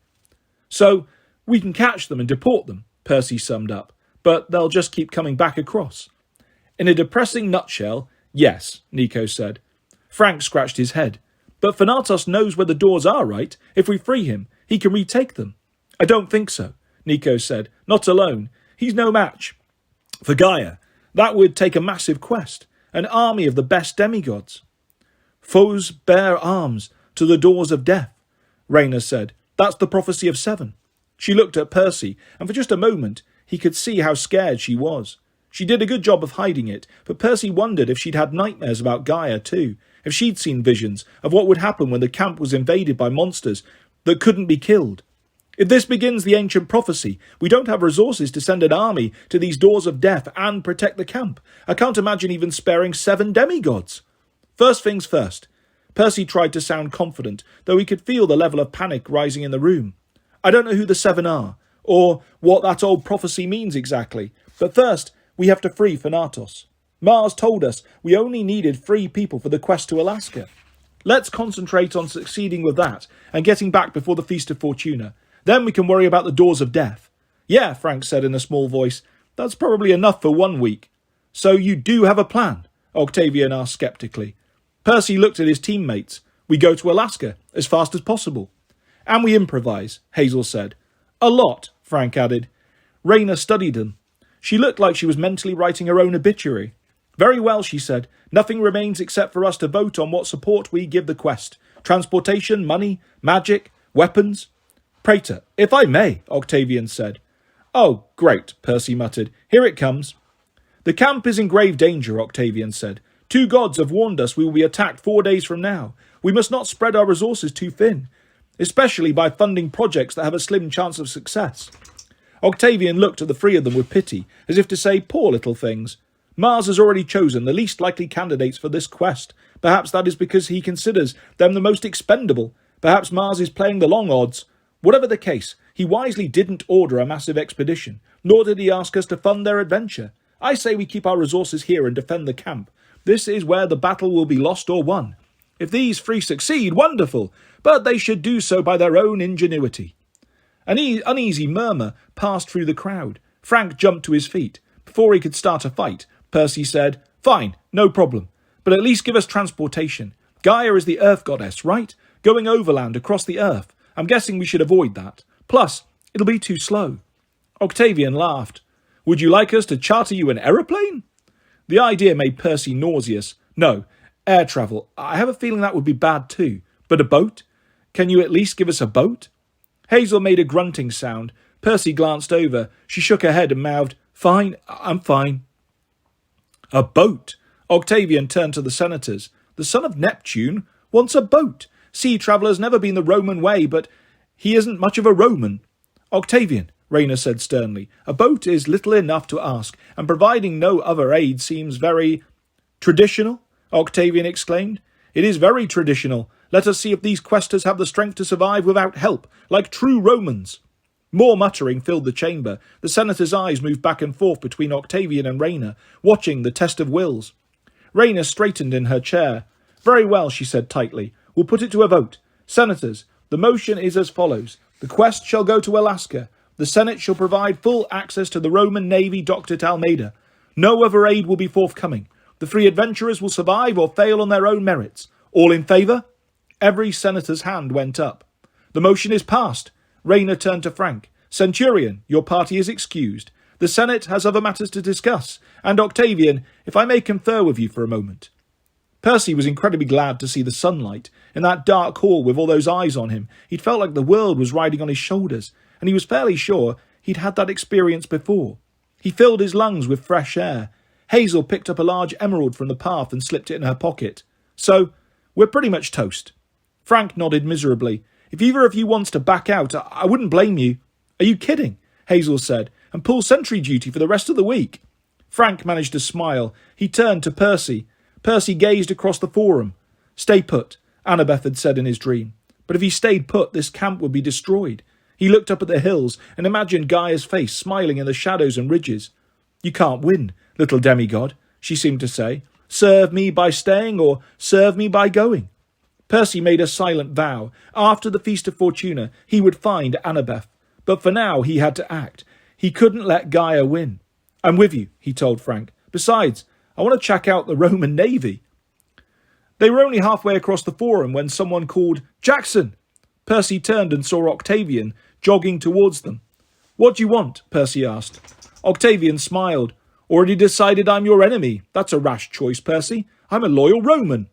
So, we can catch them and deport them, Percy summed up, but they'll just keep coming back across. In a depressing nutshell, yes, Nico said. Frank scratched his head. But Thanatos knows where the doors are, right? If we free him, he can retake them. I don't think so, Nico said. Not alone. He's no match for Gaia. That would take a massive quest. An army of the best demigods. Foes bear arms to the doors of death, Rayner said. That's the Prophecy of Seven. She looked at Percy, and for just a moment he could see how scared she was. She did a good job of hiding it, but Percy wondered if she'd had nightmares about Gaia too, if she'd seen visions of what would happen when the camp was invaded by monsters that couldn't be killed. If this begins the ancient prophecy, we don't have resources to send an army to these doors of death and protect the camp. I can't imagine even sparing 7 demigods. First things first. Percy tried to sound confident, though he could feel the level of panic rising in the room. I don't know who the 7 are, or what that old prophecy means exactly, but first we have to free Thanatos. Mars told us we only needed 3 people for the quest to Alaska. Let's concentrate on succeeding with that and getting back before the Feast of Fortuna. Then we can worry about the doors of death. Yeah, Frank said in a small voice. That's probably enough for 1 week. So you do have a plan? Octavian asked sceptically. Percy looked at his teammates. We go to Alaska as fast as possible. And we improvise, Hazel said. A lot, Frank added. Rayner studied them. She looked like she was mentally writing her own obituary. Very well, she said. Nothing remains except for us to vote on what support we give the quest. Transportation, money, magic, weapons. Praetor, if I may, Octavian said. Oh, great, Percy muttered. Here it comes. The camp is in grave danger, Octavian said. 2 gods have warned us we will be attacked 4 days from now. We must not spread our resources too thin, especially by funding projects that have a slim chance of success. Octavian looked at the 3 of them with pity, as if to say, poor little things. Mars has already chosen the least likely candidates for this quest, Perhaps that is because he considers them the most expendable. Perhaps Mars is playing the long odds. Whatever the case, he wisely didn't order a massive expedition, nor did he ask us to fund their adventure. I say we keep our resources here and defend the camp. This is where the battle will be lost or won. If these three succeed, wonderful, but they should do so by their own ingenuity. An uneasy murmur passed through the crowd. Frank jumped to his feet. Before he could start a fight, Percy said, "Fine, no problem, but at least give us transportation. Gaia is the Earth goddess, right? Going overland across the Earth. I'm guessing we should avoid that. Plus, it'll be too slow." Octavian laughed. "Would you like us to charter you an aeroplane?" The idea made Percy nauseous. "No, air travel. I have a feeling that would be bad too. But a boat? Can you at least give us a boat?" Hazel made a grunting sound. Percy glanced over. She shook her head and mouthed, "Fine, I'm fine." A boat? Octavian turned to the senators. The son of Neptune wants a boat. Sea traveller's never been the Roman way, but he isn't much of a Roman. "Octavian," Rayner said sternly, "a boat is little enough to ask, and providing no other aid seems very—" "Traditional?" Octavian exclaimed. "It is very traditional. Let us see if these questers have the strength to survive without help, like true Romans." More muttering filled the chamber. The senator's eyes moved back and forth between Octavian and Rayner, watching the test of wills. Rayner straightened in her chair. "Very well," she said tightly. "We'll put it to a vote. Senators, the motion is as follows. The quest shall go to Alaska. The Senate shall provide full access to the Roman Navy docked at Almeida. No other aid will be forthcoming. The three adventurers will survive or fail on their own merits. All in favour?" Every senator's hand went up. "The motion is passed." Rayner turned to Frank. "Centurion, your party is excused. The Senate has other matters to discuss. And Octavian, if I may confer with you for a moment." Percy was incredibly glad to see the sunlight. In that dark hall with all those eyes on him, he'd felt like the world was riding on his shoulders, and he was fairly sure he'd had that experience before. He filled his lungs with fresh air. Hazel picked up a large emerald from the path and slipped it in her pocket. "So, we're pretty much toast." Frank nodded miserably. "If either of you wants to back out, I wouldn't blame you." "Are you kidding?" Hazel said, "and pull sentry duty for the rest of the week." Frank managed to smile. He turned to Percy. Percy gazed across the forum. "Stay put," Annabeth had said in his dream. But if he stayed put, this camp would be destroyed. He looked up at the hills and imagined Gaia's face smiling in the shadows and ridges. "You can't win, little demigod," she seemed to say. "Serve me by staying or serve me by going." Percy made a silent vow. After the Feast of Fortuna, he would find Annabeth. But for now, he had to act. He couldn't let Gaia win. "I'm with you," he told Frank. "Besides, I want to check out the Roman Navy." They were only halfway across the forum when someone called, "Jackson!" Percy turned and saw Octavian jogging towards them. "What do you want?" Percy asked. Octavian smiled. "Already decided I'm your enemy. That's a rash choice, Percy. I'm a loyal Roman."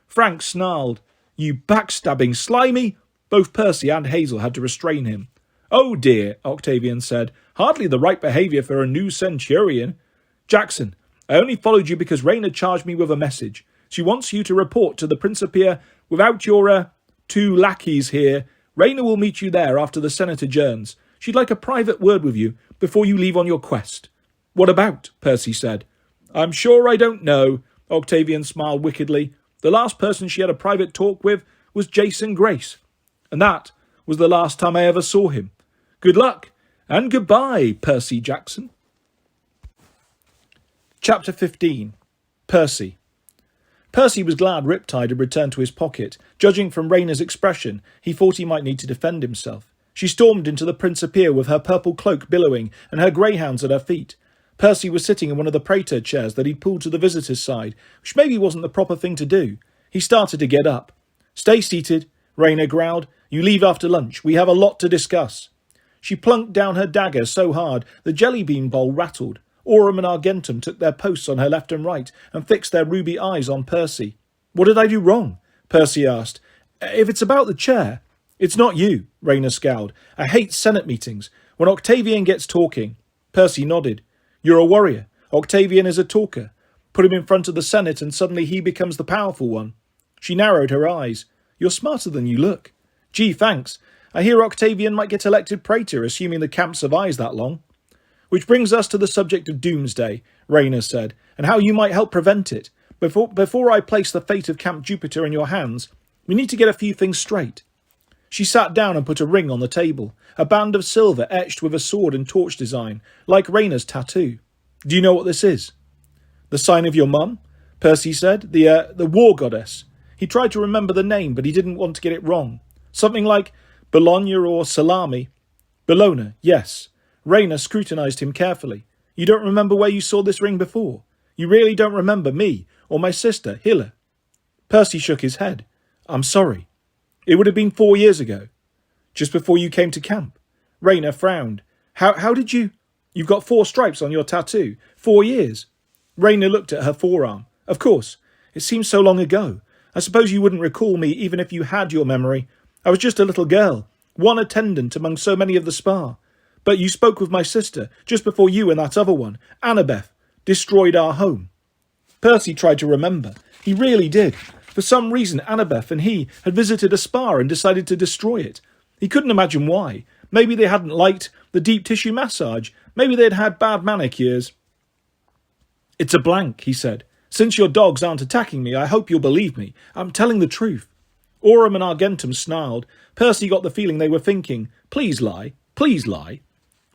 Frank snarled. "You backstabbing slimy!" Both Percy and Hazel had to restrain him. "Oh dear," Octavian said. "Hardly the right behaviour for a new centurion." "Jackson, I only followed you because Rayner charged me with a message. She wants you to report to the Principia without your, two lackeys here. Rayner will meet you there after the Senate adjourns. She'd like a private word with you before you leave on your quest." "What about?" Percy said. "I'm sure I don't know," Octavian smiled wickedly. "The last person she had a private talk with was Jason Grace. And that was the last time I ever saw him. Good luck, and goodbye, Percy Jackson." Chapter 15. Percy. Percy was glad Riptide had returned to his pocket. Judging from Rayner's expression, he thought he might need to defend himself. She stormed into the Principia with her purple cloak billowing and her greyhounds at her feet. Percy was sitting in one of the praetor chairs that he'd pulled to the visitor's side, which maybe wasn't the proper thing to do. He started to get up. "Stay seated," Rayner growled. "You leave after lunch. We have a lot to discuss." She plunked down her dagger so hard the jelly bean bowl rattled. Aurum and Argentum took their posts on her left and right and fixed their ruby eyes on Percy. "What did I do wrong?" Percy asked. "If it's about the chair—" "It's not you," Rayner scowled. "I hate Senate meetings. When Octavian gets talking—" Percy nodded. "You're a warrior. Octavian is a talker. Put him in front of the Senate and suddenly he becomes the powerful one." She narrowed her eyes. "You're smarter than you look." "Gee, thanks. I hear Octavian might get elected praetor, assuming the camp survives that long." "Which brings us to the subject of doomsday," Rayner said, "and how you might help prevent it. Before I place the fate of Camp Jupiter in your hands, we need to get a few things straight." She sat down and put a ring on the table, a band of silver etched with a sword and torch design, like Rayna's tattoo. "Do you know what this is?" "The sign of your mum," Percy said. The war goddess." He tried to remember the name, but he didn't want to get it wrong. Something like Bologna or Salami. "Bologna, yes." Rayna scrutinized him carefully. "You don't remember where you saw this ring before? You really don't remember me or my sister, Hilla?" Percy shook his head. "I'm sorry. It would have been 4 years ago. Just before you came to camp." Rayna frowned. How did you... You've got 4 stripes on your tattoo. 4 years." Rayna looked at her forearm. "Of course. It seems so long ago. I suppose you wouldn't recall me even if you had your memory. I was just a little girl, one attendant among so many of the spa. But you spoke with my sister just before you and that other one, Annabeth, destroyed our home." Percy tried to remember. He really did. For some reason, Annabeth and he had visited a spa and decided to destroy it. He couldn't imagine why. Maybe they hadn't liked the deep tissue massage. Maybe they'd had bad manicures. "It's a blank," he said. "Since your dogs aren't attacking me, I hope you'll believe me. I'm telling the truth." Aurum and Argentum snarled. Percy got the feeling they were thinking, "Please lie. Please lie."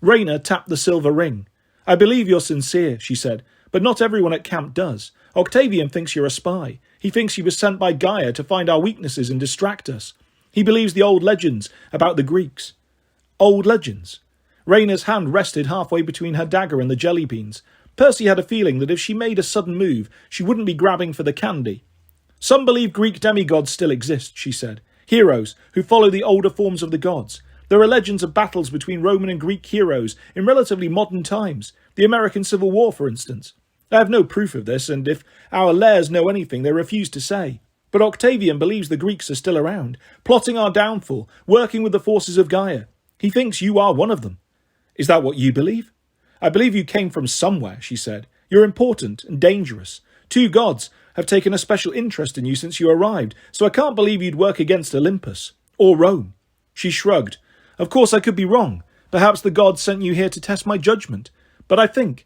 Rayna tapped the silver ring. "I believe you're sincere," she said, "but not everyone at camp does. Octavian thinks you're a spy. He thinks he was sent by Gaia to find our weaknesses and distract us. He believes the old legends about the Greeks." Old legends? Rayna's hand rested halfway between her dagger and the jelly beans. Percy had a feeling that if she made a sudden move, she wouldn't be grabbing for the candy. "Some believe Greek demigods still exist," she said. "Heroes who follow the older forms of the gods. There are legends of battles between Roman and Greek heroes in relatively modern times, the American Civil War, for instance. I have no proof of this, and if our lairs know anything, they refuse to say. But Octavian believes the Greeks are still around, plotting our downfall, working with the forces of Gaia. He thinks you are one of them." "Is that what you believe?" "I believe you came from somewhere," she said. "You're important and dangerous. 2 gods have taken a special interest in you since you arrived, so I can't believe you'd work against Olympus. Or Rome." She shrugged. "Of course I could be wrong. Perhaps the gods sent you here to test my judgment. But I think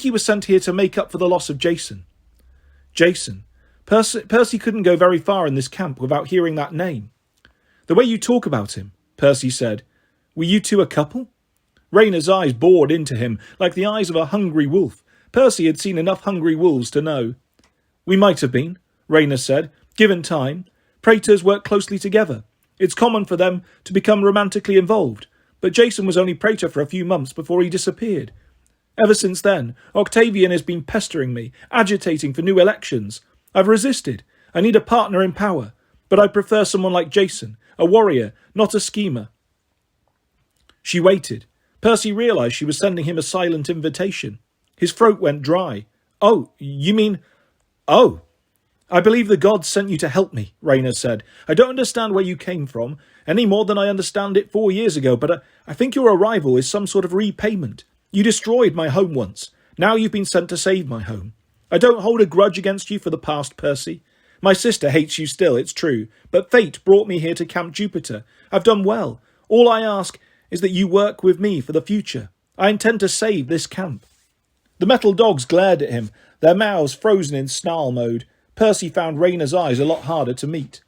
you were sent here to make up for the loss of Jason." Jason. Percy couldn't go very far in this camp without hearing that name. "The way you talk about him," Percy said. "Were you 2 a couple?" Rayna's eyes bored into him like the eyes of a hungry wolf. Percy had seen enough hungry wolves to know. "We might have been," Rayna said, "given time. Praetors work closely together. It's common for them to become romantically involved. But Jason was only praetor for a few months before he disappeared. Ever since then, Octavian has been pestering me, agitating for new elections. I've resisted. I need a partner in power. But I prefer someone like Jason, a warrior, not a schemer." She waited. Percy realised she was sending him a silent invitation. His throat went dry. "Oh, you mean... Oh." "I believe the gods sent you to help me," Rayna said. "I don't understand where you came from, any more than I understand it 4 years ago, but I think your arrival is some sort of repayment. You destroyed my home once. Now you've been sent to save my home. I don't hold a grudge against you for the past, Percy. My sister hates you still, it's true, but fate brought me here to Camp Jupiter. I've done well. All I ask is that you work with me for the future. I intend to save this camp." The metal dogs glared at him, their mouths frozen in snarl mode. Percy found Rayna's eyes a lot harder to meet.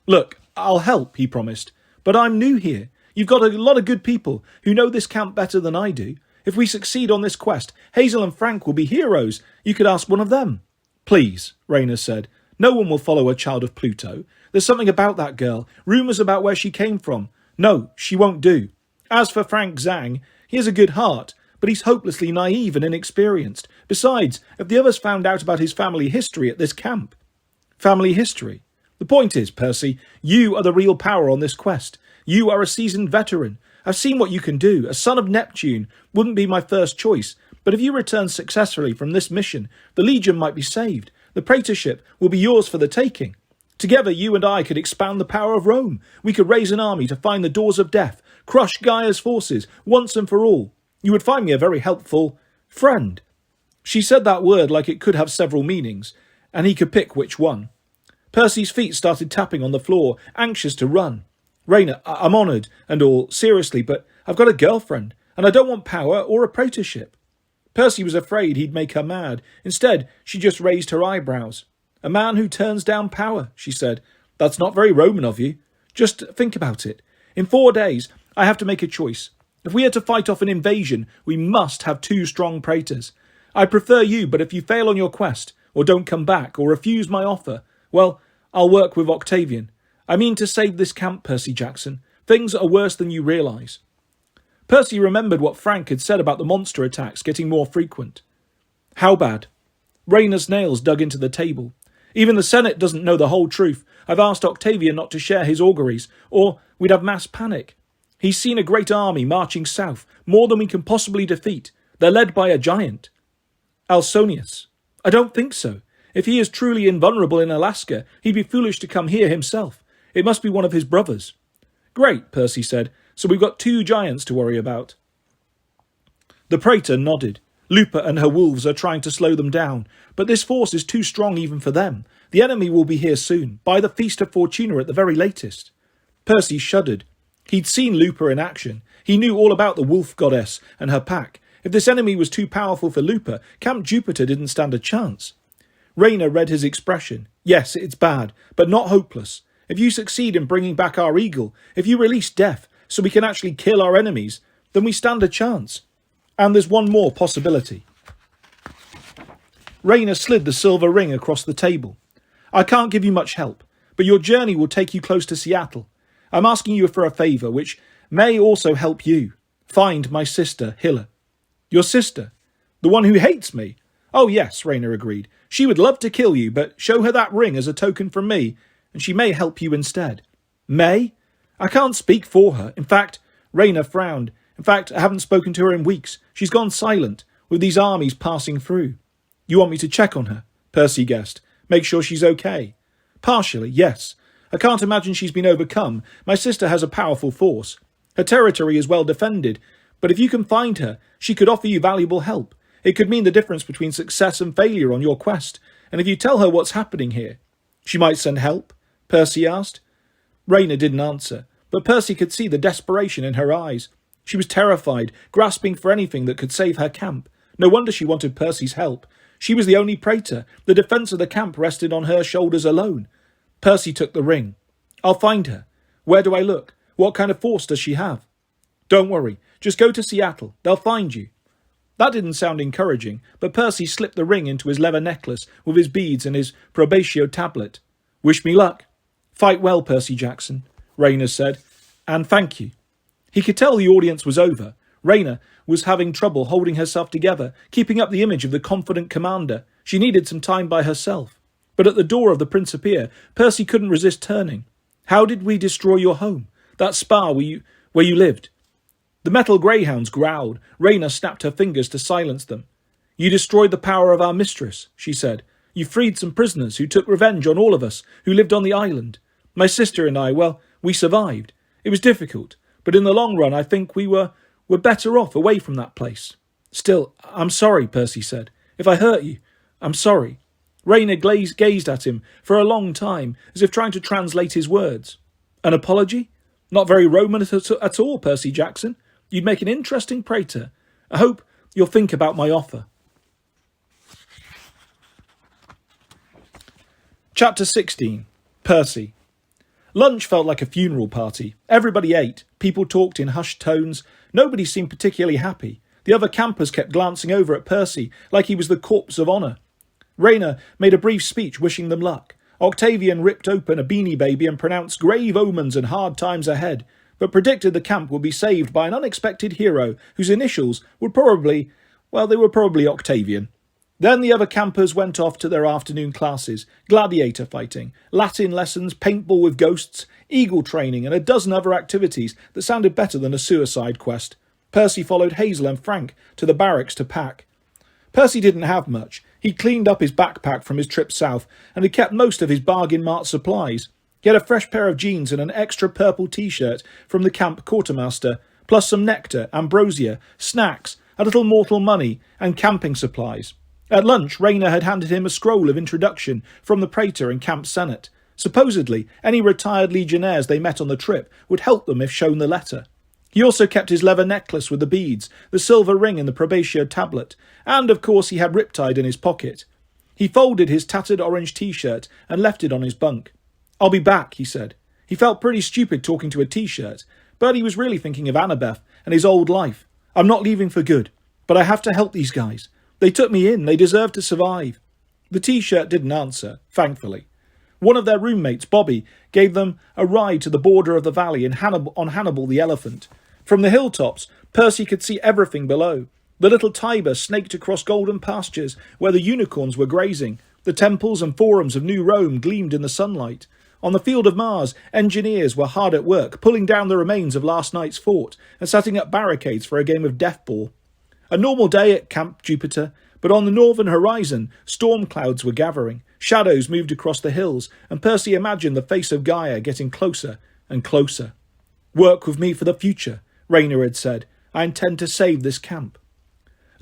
"Look, I'll help," he promised. "But I'm new here. You've got a lot of good people who know this camp better than I do. If we succeed on this quest, Hazel and Frank will be heroes. You could ask one of them." "Please," Rayna said. "No one will follow a child of Pluto. There's something about that girl, rumours about where she came from. No, she won't do. As for Frank Zhang, he has a good heart, but he's hopelessly naive and inexperienced. Besides, if the others found out about his family history at this camp..." "Family history? The point is, Percy, you are the real power on this quest. You are a seasoned veteran. I've seen what you can do. A son of Neptune wouldn't be my first choice, but if you return successfully from this mission, the Legion might be saved. The praetorship will be yours for the taking. Together, you and I could expand the power of Rome. We could raise an army to find the doors of death, crush Gaia's forces once and for all. You would find me a very helpful friend." She said that word like it could have several meanings, and he could pick which one. Percy's feet started tapping on the floor, anxious to run. "Rayna, I'm honoured and all, seriously, but I've got a girlfriend, and I don't want power or a praetorship." Percy was afraid he'd make her mad. Instead, she just raised her eyebrows. A man who turns down power, she said. That's not very Roman of you. Just think about it. In 4 days, I have to make a choice. If we are to fight off an invasion, we must have 2 strong praetors. I prefer you, but if you fail on your quest, or don't come back, or refuse my offer, well, I'll work with Octavian. I mean to save this camp, Percy Jackson. Things are worse than you realise. Percy remembered what Frank had said about the monster attacks getting more frequent. How bad? Rayna's nails dug into the table. Even the Senate doesn't know the whole truth. I've asked Octavian not to share his auguries, or we'd have mass panic. He's seen a great army marching south, more than we can possibly defeat. They're led by a giant. Alsonius. I don't think so. If he is truly invulnerable in Alaska, he'd be foolish to come here himself. It must be one of his brothers. Great, Percy said. So we've got 2 giants to worry about. The praetor nodded. Lupa and her wolves are trying to slow them down, but this force is too strong even for them. The enemy will be here soon, by the Feast of Fortuna at the very latest. Percy shuddered. He'd seen Lupa in action. He knew all about the wolf goddess and her pack. If this enemy was too powerful for Lupa, Camp Jupiter didn't stand a chance. Rayna read his expression. Yes, it's bad, but not hopeless. If you succeed in bringing back our eagle, if you release Death so we can actually kill our enemies, then we stand a chance. And there's one more possibility. Rayna slid the silver ring across the table. I can't give you much help, but your journey will take you close to Seattle. I'm asking you for a favour, which may also help you. Find my sister, Hilla. Your sister? The one who hates me? Oh yes, Rayna agreed. She would love to kill you, but show her that ring as a token from me, and she may help you instead. May? I can't speak for her. In fact, Rayna frowned. In fact, I haven't spoken to her in weeks. She's gone silent, with these armies passing through. You want me to check on her? Percy guessed. Make sure she's okay. Partially, yes. I can't imagine she's been overcome. My sister has a powerful force. Her territory is well defended, but if you can find her, she could offer you valuable help. It could mean the difference between success and failure on your quest, and if you tell her what's happening here. She might send help? Percy asked. Rayna didn't answer, but Percy could see the desperation in her eyes. She was terrified, grasping for anything that could save her camp. No wonder she wanted Percy's help. She was the only praetor. The defence of the camp rested on her shoulders alone. Percy took the ring. I'll find her. Where do I look? What kind of force does she have? Don't worry. Just go to Seattle. They'll find you. That didn't sound encouraging, but Percy slipped the ring into his leather necklace with his beads and his probatio tablet. Wish me luck. Fight well, Percy Jackson, Rayna said, and thank you. He could tell the audience was over. Rayna was having trouble holding herself together, keeping up the image of the confident commander. She needed some time by herself. But at the door of the Principia, Percy couldn't resist turning. How did we destroy your home? That spa where you lived? The metal greyhounds growled. Rayna snapped her fingers to silence them. You destroyed the power of our mistress, she said. You freed some prisoners who took revenge on all of us who lived on the island. My sister and I, well, we survived. It was difficult, but in the long run I think we were better off away from that place. Still, I'm sorry, Percy said. If I hurt you, I'm sorry. Rayna gazed at him for a long time, as if trying to translate his words. An apology? Not very Roman at all, Percy Jackson. You'd make an interesting praetor. I hope you'll think about my offer. Chapter 16. Percy. Lunch felt like a funeral party. Everybody ate. People talked in hushed tones. Nobody seemed particularly happy. The other campers kept glancing over at Percy like he was the corpse of honour. Rayna made a brief speech wishing them luck. Octavian ripped open a Beanie Baby and pronounced grave omens and hard times ahead, but predicted the camp would be saved by an unexpected hero whose initials would probably Octavian. Then the other campers went off to their afternoon classes, gladiator fighting, Latin lessons, paintball with ghosts, eagle training, and a dozen other activities that sounded better than a suicide quest. Percy followed Hazel and Frank to the barracks to pack. Percy didn't have much. He'd cleaned up his backpack from his trip south and had kept most of his bargain mart supplies. He had a fresh pair of jeans and an extra purple t-shirt from the camp quartermaster, plus some nectar, ambrosia, snacks, a little mortal money, and camping supplies. At lunch, Rayna had handed him a scroll of introduction from the praetor and camp senate. Supposedly, any retired legionnaires they met on the trip would help them if shown the letter. He also kept his leather necklace with the beads, the silver ring and the probatio tablet, and, of course, he had Riptide in his pocket. He folded his tattered orange t-shirt and left it on his bunk. "I'll be back," he said. He felt pretty stupid talking to a t-shirt, but he was really thinking of Annabeth and his old life. "I'm not leaving for good, but I have to help these guys. They took me in. They deserve to survive." The t-shirt didn't answer, thankfully. One of their roommates, Bobby, gave them a ride to the border of the valley on Hannibal the elephant. From the hilltops, Percy could see everything below. The little Tiber snaked across golden pastures where the unicorns were grazing. The temples and forums of New Rome gleamed in the sunlight. On the field of Mars, engineers were hard at work, pulling down the remains of last night's fort and setting up barricades for a game of deathball. A normal day at Camp Jupiter, but on the northern horizon, storm clouds were gathering. Shadows moved across the hills, and Percy imagined the face of Gaia getting closer and closer. "Work with me for the future," Raynor had said. "I intend to save this camp."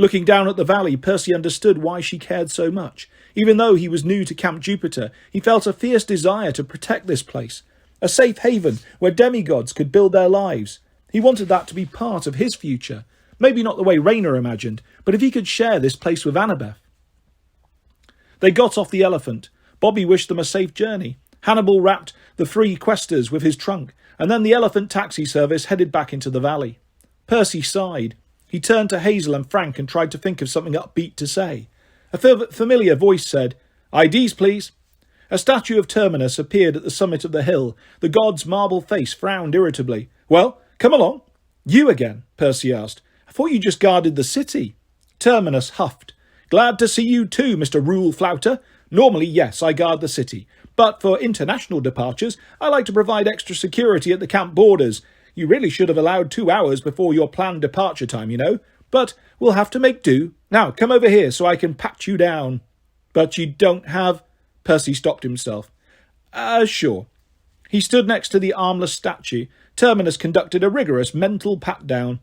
Looking down at the valley, Percy understood why she cared so much. Even though he was new to Camp Jupiter, he felt a fierce desire to protect this place. A safe haven where demigods could build their lives. He wanted that to be part of his future. Maybe not the way Raynor imagined, but if he could share this place with Annabeth. They got off the elephant. Bobby wished them a safe journey. Hannibal wrapped the three questors with his trunk, and then the elephant taxi service headed back into the valley. Percy sighed. He turned to Hazel and Frank and tried to think of something upbeat to say. A familiar voice said, "IDs, please." A statue of Terminus appeared at the summit of the hill. The god's marble face frowned irritably. "Well, come along." "You again?" Percy asked. "I thought you just guarded the city." Terminus huffed. "Glad to see you too, Mr. Rule Flouter. Normally, yes, I guard the city. But for international departures, I like to provide extra security at the camp borders. You really should have allowed 2 hours before your planned departure time, you know. But we'll have to make do. Now, come over here so I can pat you down." "But you don't have—" Percy stopped himself. Sure." He stood next to the armless statue. Terminus conducted a rigorous mental pat-down.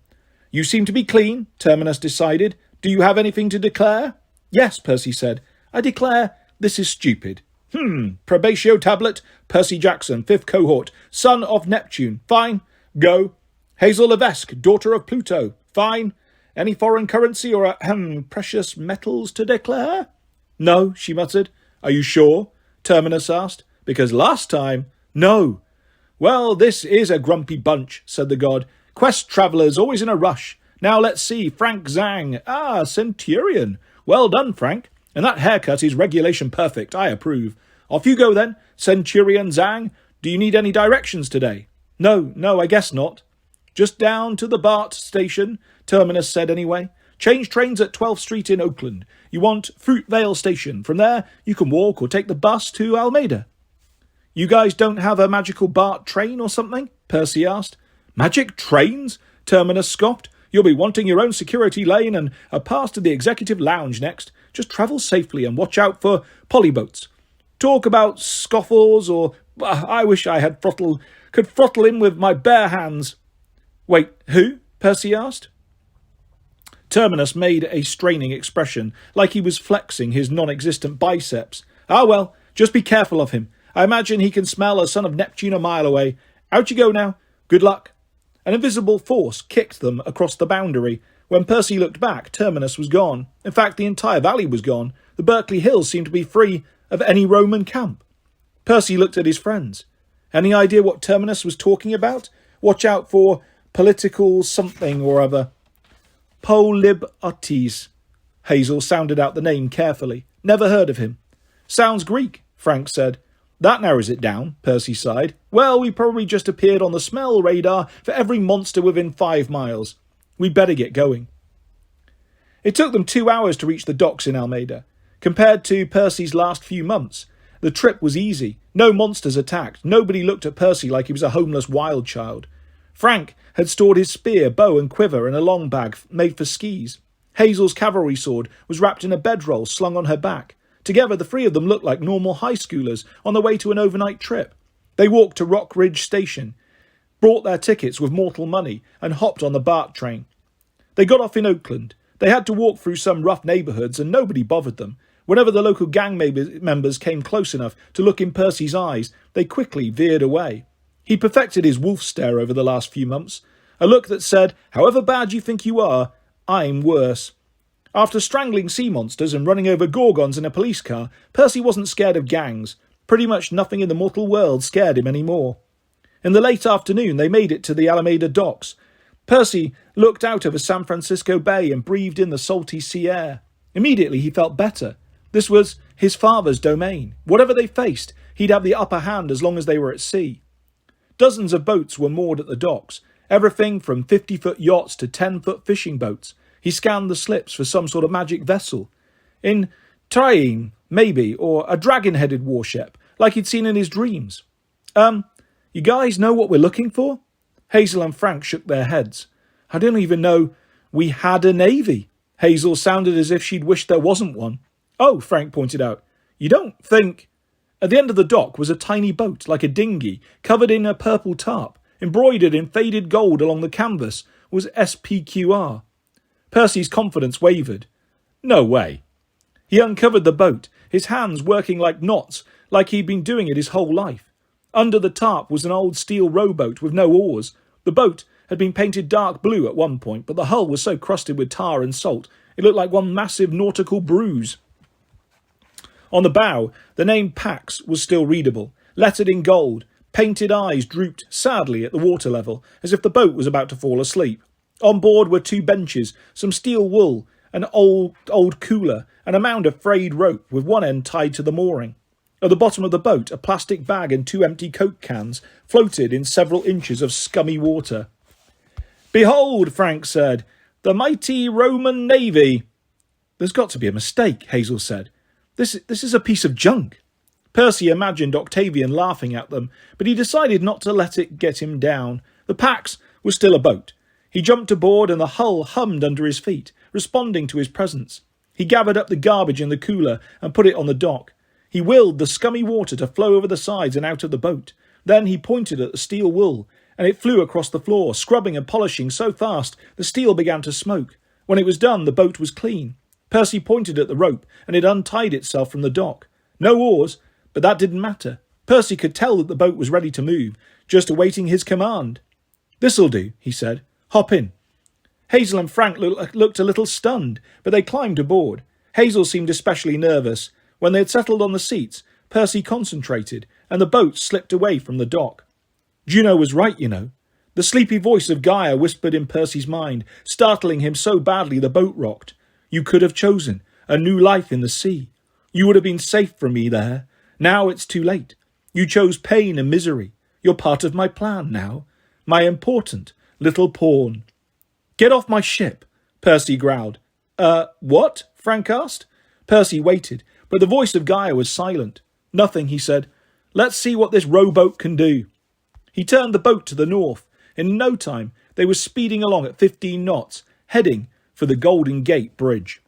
"You seem to be clean," Terminus decided. "Do you have anything to declare?" "Yes," Percy said. "I declare this is stupid." Probatio tablet, Percy Jackson, 5th cohort, son of Neptune. Fine. Go. Hazel Levesque, daughter of Pluto. Fine. Any foreign currency or precious metals to declare?" "No," she muttered. "Are you sure?" Terminus asked. "Because last time—" "No." "Well, this is a grumpy bunch," said the god. "Quest travellers, always in a rush. Now let's see, Frank Zhang. Centurion. Well done, Frank. And that haircut is regulation perfect. I approve. Off you go then, Centurion Zhang. Do you need any directions today?" No, I guess not." "Just down to the BART station," Terminus said anyway. "Change trains at 12th Street in Oakland. You want Fruitvale Station. From there, you can walk or take the bus to Almeida." "You guys don't have a magical BART train or something?" Percy asked. "Magic trains?" Terminus scoffed. "You'll be wanting your own security lane and a pass to the executive lounge next. Just travel safely and watch out for polyboats. Talk about scoffles or... I wish I could throttle him with my bare hands." "Wait, who?" Percy asked. Terminus made a straining expression, like he was flexing his non-existent biceps. "Ah, well, just be careful of him. I imagine he can smell a son of Neptune a mile away. Out you go now. Good luck." An invisible force kicked them across the boundary. When Percy looked back, Terminus was gone. In fact, the entire valley was gone. The Berkeley Hills seemed to be free of any Roman camp. Percy looked at his friends. Any idea what Terminus was talking about? Watch out for political something or other. Polybotes. Hazel sounded out the name carefully. Never heard of him. "Sounds Greek," Frank said. "That narrows it down," Percy sighed. "Well, we probably just appeared on the smell radar for every monster within 5 miles. We'd better get going." It took them 2 hours to reach the docks in Almeida. Compared to Percy's last few months, the trip was easy. No monsters attacked. Nobody looked at Percy like he was a homeless wild child. Frank had stored his spear, bow and quiver in a long bag made for skis. Hazel's cavalry sword was wrapped in a bedroll slung on her back. Together, the 3 of them looked like normal high schoolers on the way to an overnight trip. They walked to Rock Ridge Station, bought their tickets with mortal money, and hopped on the BART train. They got off in Oakland. They had to walk through some rough neighbourhoods, and nobody bothered them. Whenever the local gang members came close enough to look in Percy's eyes, they quickly veered away. He perfected his wolf stare over the last few months, a look that said, "However bad you think you are, I'm worse." After strangling sea monsters and running over gorgons in a police car, Percy wasn't scared of gangs. Pretty much nothing in the mortal world scared him anymore. In the late afternoon, they made it to the Alameda docks. Percy looked out over San Francisco Bay and breathed in the salty sea air. Immediately he felt better. This was his father's domain. Whatever they faced, he'd have the upper hand as long as they were at sea. Dozens of boats were moored at the docks, everything from 50-foot yachts to 10-foot fishing boats. He scanned the slips for some sort of magic vessel. In Tyene, maybe, or a dragon-headed warship, like he'd seen in his dreams. You guys know what we're looking for? Hazel and Frank shook their heads. I didn't even know we had a navy. Hazel sounded as if she'd wished there wasn't one. Oh, Frank pointed out. You don't think... At the end of the dock was a tiny boat, like a dinghy, covered in a purple tarp. Embroidered in faded gold along the canvas was SPQR. Percy's confidence wavered. No way. He uncovered the boat, his hands working like knots, like he'd been doing it his whole life. Under the tarp was an old steel rowboat with no oars. The boat had been painted dark blue at one point, but the hull was so crusted with tar and salt, it looked like one massive nautical bruise. On the bow, the name Pax was still readable, lettered in gold. Painted eyes drooped sadly at the water level, as if the boat was about to fall asleep. On board were 2 benches, some steel wool, an old cooler, and a mound of frayed rope with one end tied to the mooring. At the bottom of the boat, a plastic bag and 2 empty Coke cans floated in several inches of scummy water. Behold, Frank said, the mighty Roman navy. There's got to be a mistake, Hazel said. This is a piece of junk. Percy imagined Octavian laughing at them, but he decided not to let it get him down. The Pax was still a boat. He jumped aboard and the hull hummed under his feet, responding to his presence. He gathered up the garbage in the cooler and put it on the dock. He willed the scummy water to flow over the sides and out of the boat. Then he pointed at the steel wool, and it flew across the floor, scrubbing and polishing so fast the steel began to smoke. When it was done, the boat was clean. Percy pointed at the rope, and it untied itself from the dock. No oars, but that didn't matter. Percy could tell that the boat was ready to move, just awaiting his command. This'll do, he said. Hop in. Hazel and Frank looked a little stunned, but they climbed aboard. Hazel seemed especially nervous. When they had settled on the seats, Percy concentrated, and the boat slipped away from the dock. Juno was right, you know. The sleepy voice of Gaia whispered in Percy's mind, startling him so badly the boat rocked. You could have chosen a new life in the sea. You would have been safe from me there. Now it's too late. You chose pain and misery. You're part of my plan now. My important little pawn. Get off my ship, Percy growled. What? Frank asked. Percy waited, but the voice of Gaia was silent. Nothing, he said. Let's see what this rowboat can do. He turned the boat to the north. In no time, they were speeding along at 15 knots, heading for the Golden Gate Bridge.